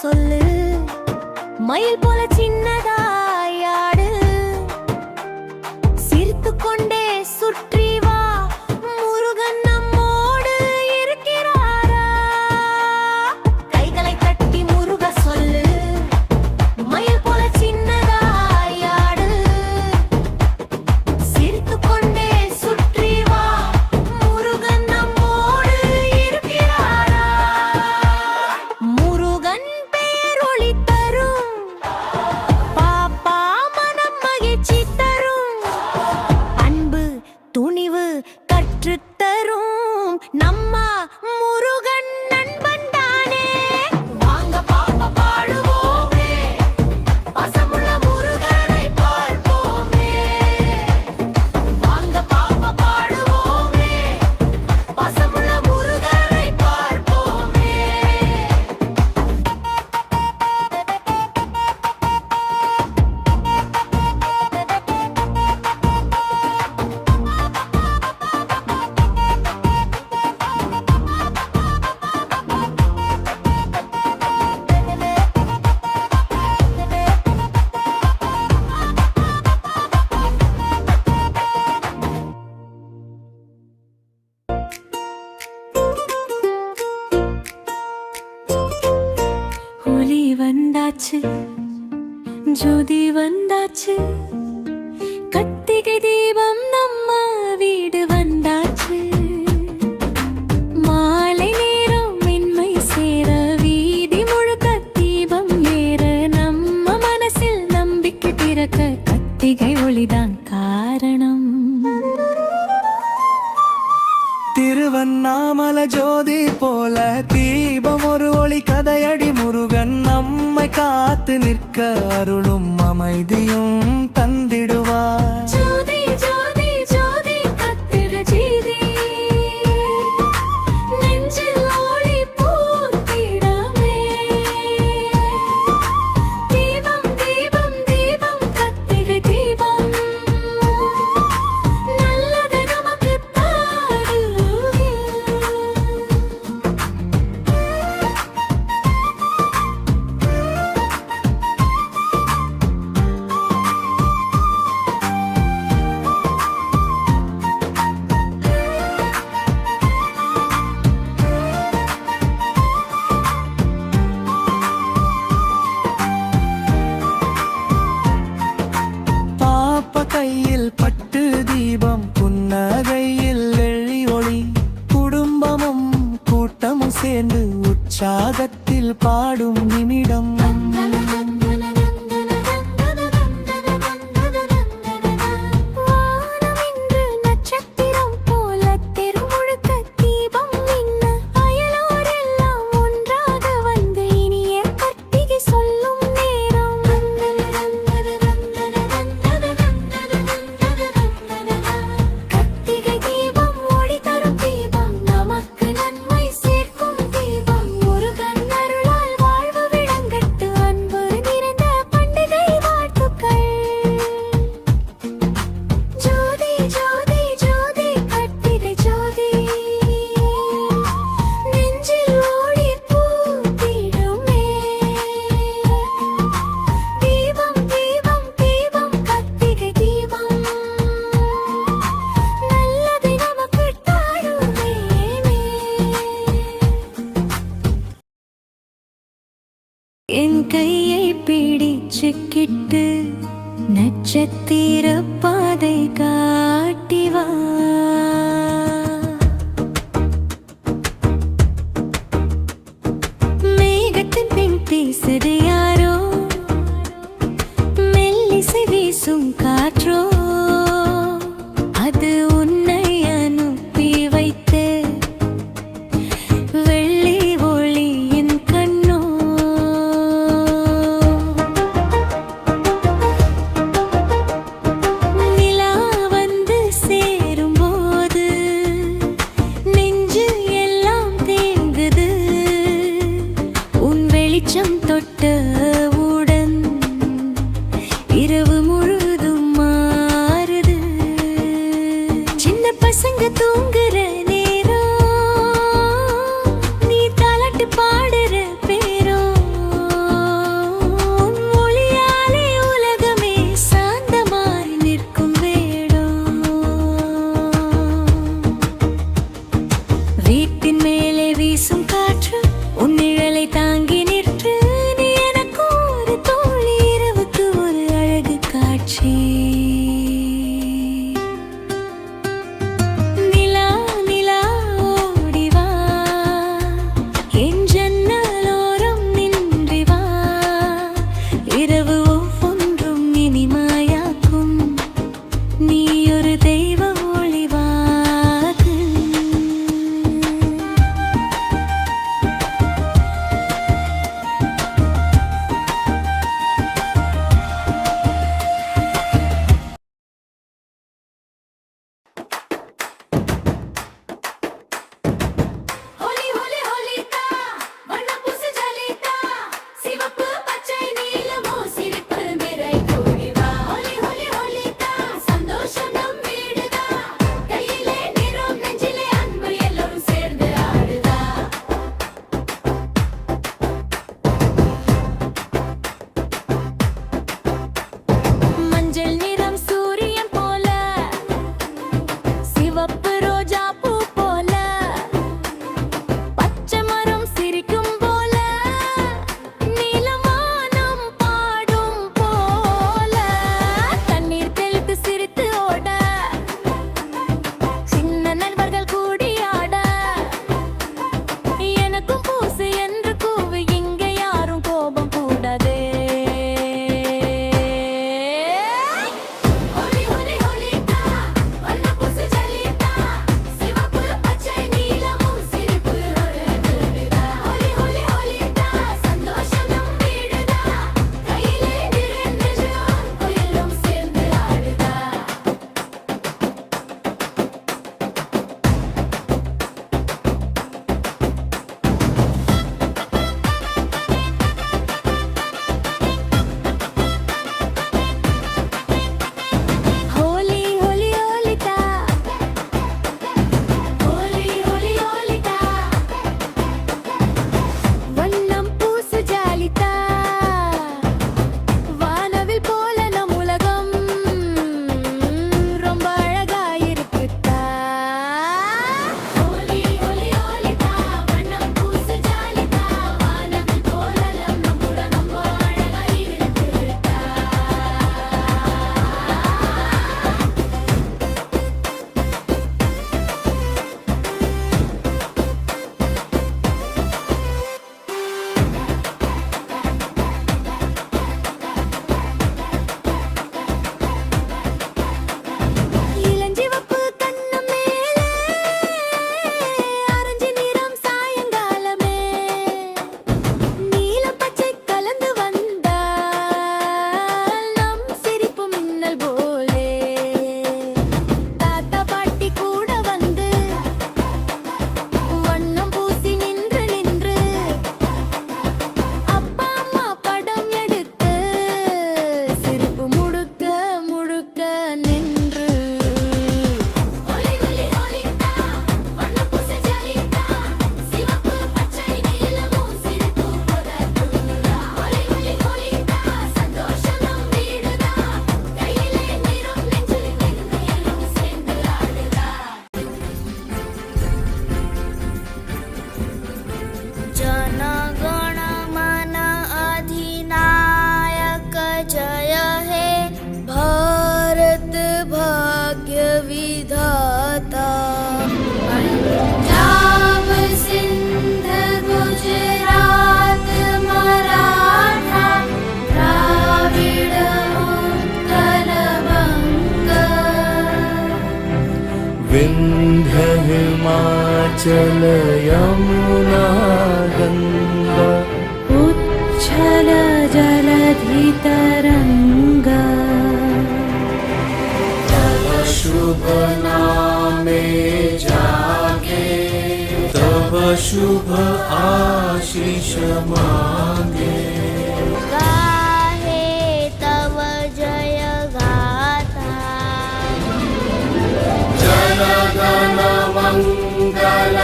சொல்லு மயில் போல சின்னதாயாடு சிரித்து கொண்டே சுற்றி வா முருகன் நம்மோடு இருக்கிறாரா கைகளை தட்டி முருக சொல்லு மயில் போல சின்னதாயாடு சிரித்து கொண்டே சுற்றி வா முருகன் நம்மோடு இருக்கிறாரா முருகன் நம்ம முருகன் நண்பன் தானே வாங்க பாப்பா பாடுவோமே பசமுள்ள முருகனை பார்ப்போமே வாங்க பாப்பா பாடுவோமே பசமுள்ள முருகனை பார்ப்போமே ஒளி வந்தாச்சு ஜோதி வந்தாச்சு கத்திகை தீபம் நம்ம வீடு வந்தாச்சு மாலை நேரம் மென்மை சேர வீதி முழுக்க தீபம் ஏற நம்ம மனசில் நம்பிக்கை பிறக்க கத்திகை ஒளிதான் காரணம் திருவண்ணாமலை ஜோதி போல தீபம் ஒரு ஒளி கதையடி முருகன் நம்மை காத்து நிற்க அருளும் அமைதியும் தந்திடுவார் ஜோதி ஜோதி ஜோதி கத்திர ஜீதி நெஞ்சில் ஒளி பூத்திடமே தீபம் தீபம் தீபம் கத்திர தீபம் நல்லது நமக்கு தாரு பாப்ப கையில் பட்டு தீபம் புன்னகையில் வெள்ளி ஒளி குடும்பமும் கூட்டமும் சேர்ந்து உற்சாகத்தில் பாடும் நிமிடம் வானம் இன்று நட்சத்திரம் போல தெருமுழுக்க தீபம் மின்ன அயலோரெல்லாம் ஒன்றாக வந்து இனிய கத்திகை சொல்லும் நேரம் கத்திகை தீபம் ஒளி தரும் தீபம் நமக்கு என் கையை பிடிச்சுக்கிட்டு நட்சத்திர பாதை காட்டி வா. மேகத்தின் பின் பேசுது யாரோ, மெல்லிசை வீசும் காற்றோ, அது உன்னை அனுப்பி வைத்து வெள்ளி ஒளியின் கண்ணோ. நிலா வந்து சேரும்போது நெஞ்சு எல்லாம் தேங்குது, உன் வெளிச்சம் தொட்டவுடன் இரவு முழுதும் மாறுது. சின்ன பசங்க தூங்குற நேரம், நீ தாலாட்டு பாடுற பேரும், உன் ஒளியாலே உலகமே சாந்தமாய் நிற்கும் வேடம். வீட்டின் மேலே வீசும் காற்று உன் நிழலை தாங்கி நிற்று, நீ எனக்கு ஒரு தோழி, இரவுக்கு ஒரு அழகு காட்சி. நிலா நிலா ஓடி வா, என் ஜன்னலோரம் நின்று வா, இரவு ஒவ்வொன்றும் இனிமையாக்கும், நீ ஒரு தெய்வ ஒளிவாகு. हिमाचल यमुना गंगा उच्छल जलधि तरंगा तव शुभ नामे जागे तव शुभ आशीष मांगे गाहे तव जय गाथा जनगण मंगलदायक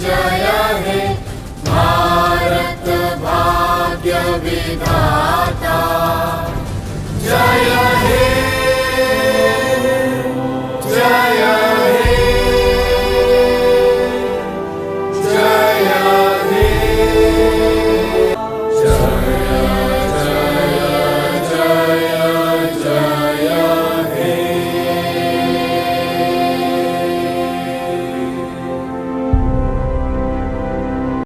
जय हे भारत भाग्य विधाता जय हे